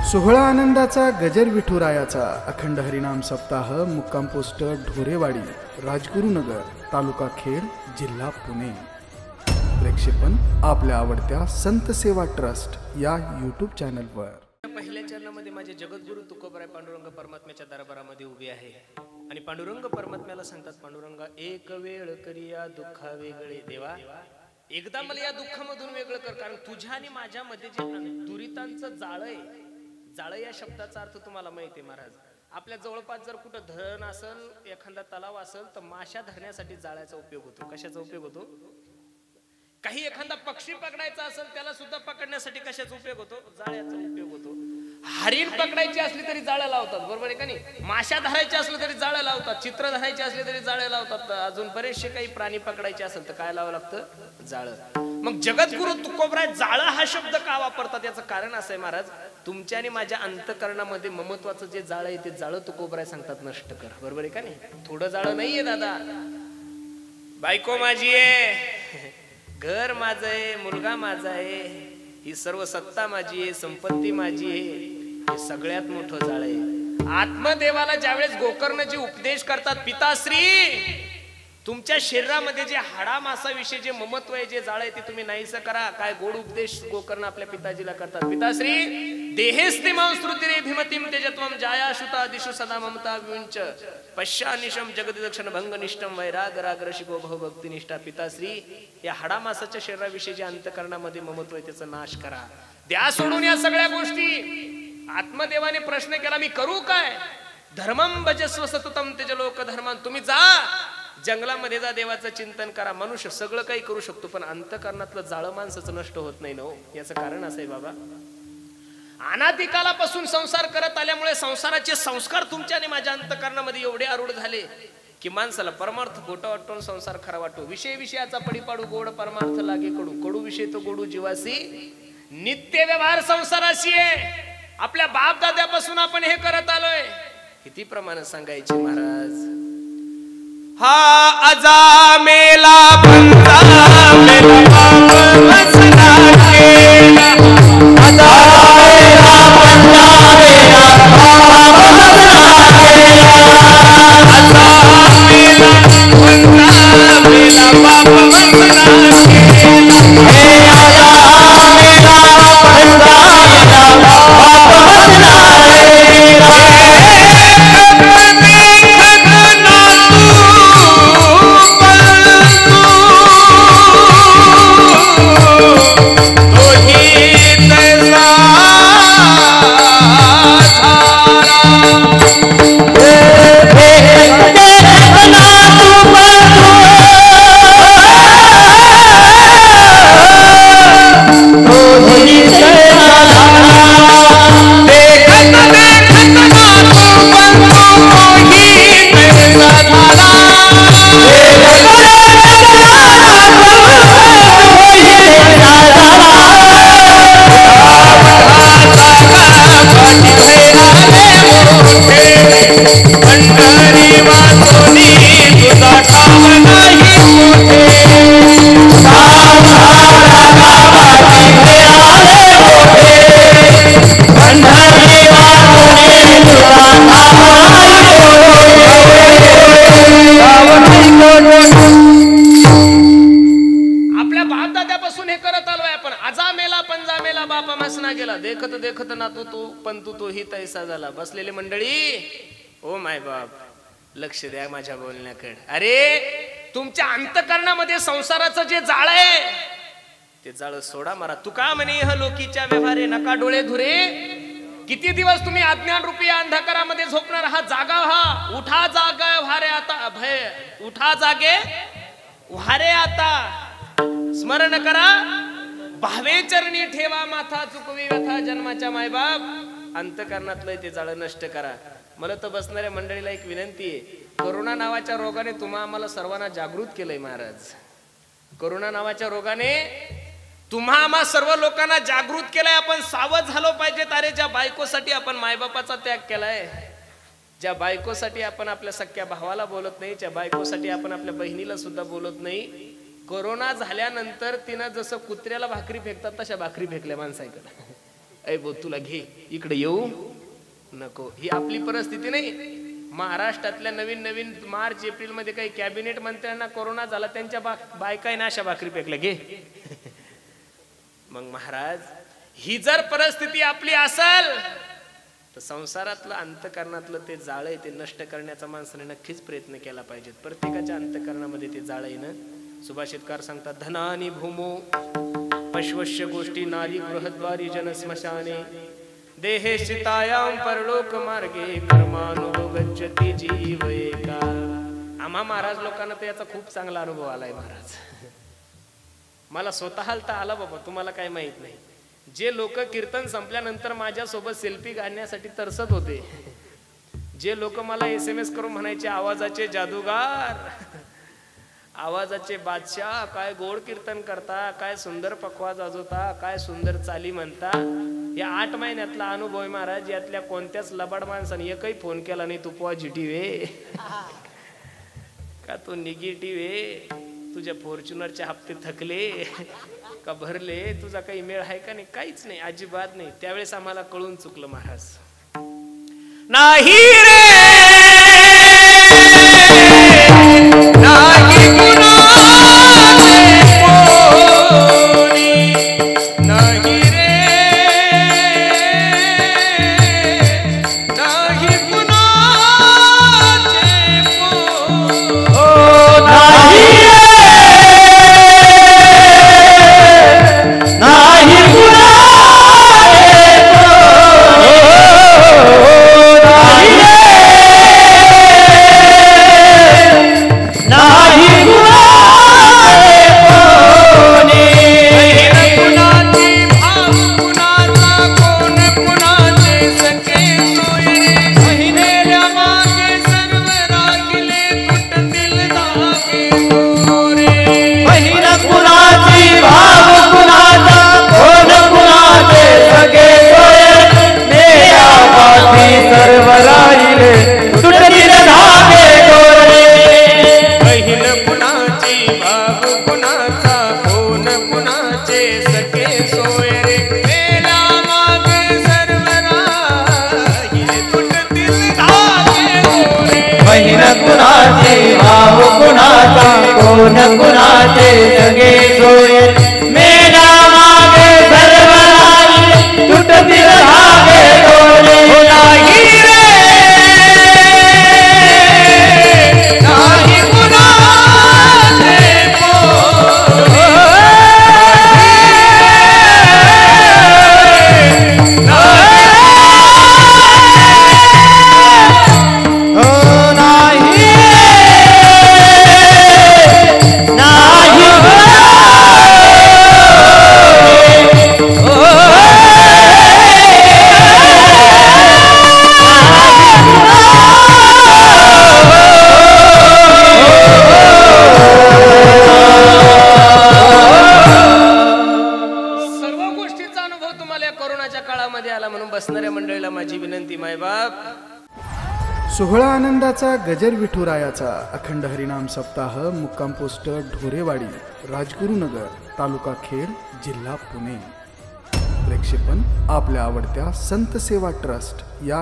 सोहळा आनंदाचा गजर विठुरायाचा अखंड हरिनाम सप्ताह मुक्काम पोस्ट ढोरेवाडी राजगुरुनगर तालुका खेड जिल्हा पुणे। प्रेक्षेपण आपल्या आवडत्या संत सेवा ट्रस्ट या यूट्यूब चॅनलवर। पहिल्या चरणामध्ये माझे जगद्गुरु तुकोबराय पांडुरंग परमात्म्याच्या दरबारामध्ये उभे आहे आणि पांडुरंग परमात्म्याला सांगतात, पांडुरंगा एक वेळ करिया दुःखा वेगळे देवा, एकदा मला या दुःखामधून वेगळं कर, कारण तुझ्या आणि माझ्यामध्ये जे दुरितांचं जाळं आहे, जाळं या शब्दाचा अर्थ तुम्हाला माहिती आहे महाराज। आपल्या जवळपास जर कुठं धरण असेल, एखादा तलाव असेल, तर माशा धरण्यासाठी जाळ्याचा उपयोग होतो। कशाचा उपयोग होतो? काही एखादा पक्षी पकडायचा असेल त्याला सुद्धा पकडण्यासाठी कशाचा उपयोग होतो? जाळ्याचा उपयोग होतो। हरिण पकडायची असली तरी जाळं लावतात, बरोबर आहे का नाही? माशा धरायची असली तरी जाळं लावतात, चित्र धरायची असली तरी जाळं लावतात, अजून बरेचसे काही प्राणी पकडायचे असेल तर काय लावावं लागतं? जाळं। मग जगद्गुरु तुकोबराय जाळं हा शब्द का वापरतात? याचं कारण असं आहे महाराज, तुमच्या आणि माझ्या अंतःकरणामध्ये ममत्वाचं जे जाळं आहे ते जाळं तुकोबराय सांगतात नष्ट कर, बरोबर आहे का नाही? थोडं जाळं नाहीये दादा, बायको माझी आहे, घर माझं आहे, मुलगा माझा आहे, ही सर्व सत्ता माझी आहे, संपत्ती माझी आहे, हे सगळ्यात मोठं जाळ आहे। आत्मदेवाला ज्यावेळेस गोकर्णजी उपदेश करतात, पिताश्री तुमच्या शरीरामध्ये जे हाडा मांसाविषयी जे ममत्व आहे, जे जाळ आहे ते तुम्ही नाहीसं करा। काय गोड उपदेश गोकर्ण आपल्या पिताजीला करतात, पिताश्री देहेस्ते मांसृतिरे भीमतीम तेजत्वम जाया शुता दिशु सदा ममता विंच पश्चानिशम जगदक्षण भंगनिष्ठम वैराग राग रशिको बहु भक्तिनिष्ठा। पिताश्री या हाडा मांसाच्या शरीराविषयी जे अंतःकरणामध्ये ममत्व आहे त्याचा नाश करा, द्या सोडून या सगळ्या गोष्टी। आत्मदेवाने प्रश्न केला, मी करू काय? धर्मम भजस्व सततम तेज लोक धर्मान, तुम्ही जा जंगलामध्ये जा, देवाचं चिंतन करा। मनुष्य सगळं काही करू शकतो पण अंतःकरणातलं जाळं माणसाचं नष्ट होत नाही ना हो। याचं कारण असं आहे बाबा, अनादिकालापासून संसार करत आल्यामुळे संसाराचे संस्कार तुमच्या आणि माझ्या अंतःकरणामध्ये एवढे आरूढ झाले की माणसाला परमार्थ खोटा वाटून संसार खरा वाटतो। विषय विषयाचा पडीपाडू गोड परमार्थ लागे कडू, कडू विषय तो गोडू जीवासी, नित्य व्यवहार संसाराशी आहे। आपल्या बाप दाद्यापासून आपण हे करत आलोय, किती प्रमाण सांगायचे महाराज। हा अजा मेला पंजा मेला वसना केला, अजा मेला पंजा मेला वसना केला, अजा मेला पंजा मेला बाप वसना केला, हे अजा मेला पंजा मेला बाप वसना केला। देखत नातू तू पंतू तो ही तैसा झाला। बसलेले मंडळी, ओ माय बाप, लक्ष द्या माझ्या बोलण्याकडे। अरे तुमच्या अंतःकरणामध्ये संसाराचं जे जाळ आहे ते जाळ सोडा मारा। तुका म्हणे ह लोकीच्या व्यवहारे नका डोळे धुरे, किती दिवस तुम्ही अज्ञान रूपी अंधकारामध्ये झोपणार आहात? जागा व्हा, उठा जागे व्हारे आता भय, उठा जागे व्हारे आता, स्मरण करा भावे चरणी ठेवा माथा, चुकवी व्यथा जन्माच्या मायबाप। अंतःकरणातलं ते जाळं नष्ट करा। मला तर बसणाऱ्या मंडळीला एक विनंती आहे, कोरोना नावाच्या रोगाने तुम्हा आम्हाला सर्वांना जागृत केलंय महाराज। कोरोना नावाच्या रोगाने तुम्हा आम्हा सर्व लोकांना जागृत केलंय, आपण सावध झालो पाहिजे। अरे ज्या बायकोसाठी आपण मायबापाचा त्याग केलाय, ज्या बायकोसाठी आपण आपल्या सख्या भावाला बोलत नाही, ज्या बायकोसाठी आपण आपल्या बहिणीला सुद्धा बोलत नाही, कोरोना झाल्यानंतर तिनं जसं कुत्र्याला भाकरी फेकतात तशा भाकरी फेकल्या माणसाकडे। ऐ बो तुला घे, इकडे येऊ नको. ही आपली परिस्थिती नाही. महाराष्ट्रातल्या नवीन नवीन मार्च एप्रिल मध्ये काही कॅबिनेट मंत्र्यांना कोरोना झाला, त्यांच्या बायकाईने अशा भाकरी पेकल्या घे. मग महाराज, ही जर परिस्थिती आपली असेल तर संसारातलं अंतकरणातलं ते जाळ आहे ते नष्ट करण्याचा माणसाने नक्कीच प्रयत्न केला पाहिजे. प्रत्येकाच्या अंतकरणामध्ये ते जाळ आहे ना. सुभाषितकार सांगतात, धनानी भूमो पश्वश्य गोष्टी नारी गृहद्वारी जन स्मशाने देहे शितायाम परलोक मार्गे कर्मानुगच्छति जीव एका. आम्हा महाराज लोकांना तर याचा खूप चांगला अनुभव आलाय महाराज. मला स्वतःला तर आला बाबा, तुम्हाला काय माहित नाही. जे लोक कीर्तन संपल्यानंतर माझ्यासोबत सेल्फी काढण्यासाठी तरसत होते, जे लोक मला SMS करून म्हणायचे आवाजाचे जादूगार, आवाजाचे बादशाह, काय गोड कीर्तन करता, काय सुंदर पखवाज वाजवता, काय सुंदर चाली म्हणता. या 8 महिन्यातला अनुभव आहे महाराज. यातल्या कोणत्याच लबाड माणसाने एकही फोन केला नाही तू पॉझिटिव्ह आहे का, तू निगेटिव्ह आहे, तुझ्या फॉर्च्युनरचे हप्ते थकले का भरले, तुझा काही मेळ आहे का नाही, काहीच नाही, अजिबात नाही. त्यावेळेस आम्हाला कळून चुकलं महाराज. नाही रे नाही कुणाचे कोणी, नाही रे नाही कुणाचे कोण कुणाचे सगळे सोय, मेला मागे सर्व राहिले तुटतील धागे डोळे. नाही रे नाही कुणाचे बसणाऱ्या मंडळीला माझी विनंती, मायबाप. सोहळा आनंदाचा गजर विठुरायाचा अखंड हरिनाम सप्ताह मुक्काम पोस्ट ढोरेवाडी, राजगुरुनगर, तालुका खेड, जिल्हा पुणे. प्रेक्षेपण आपल्या आवडत्या संत सेवा ट्रस्ट या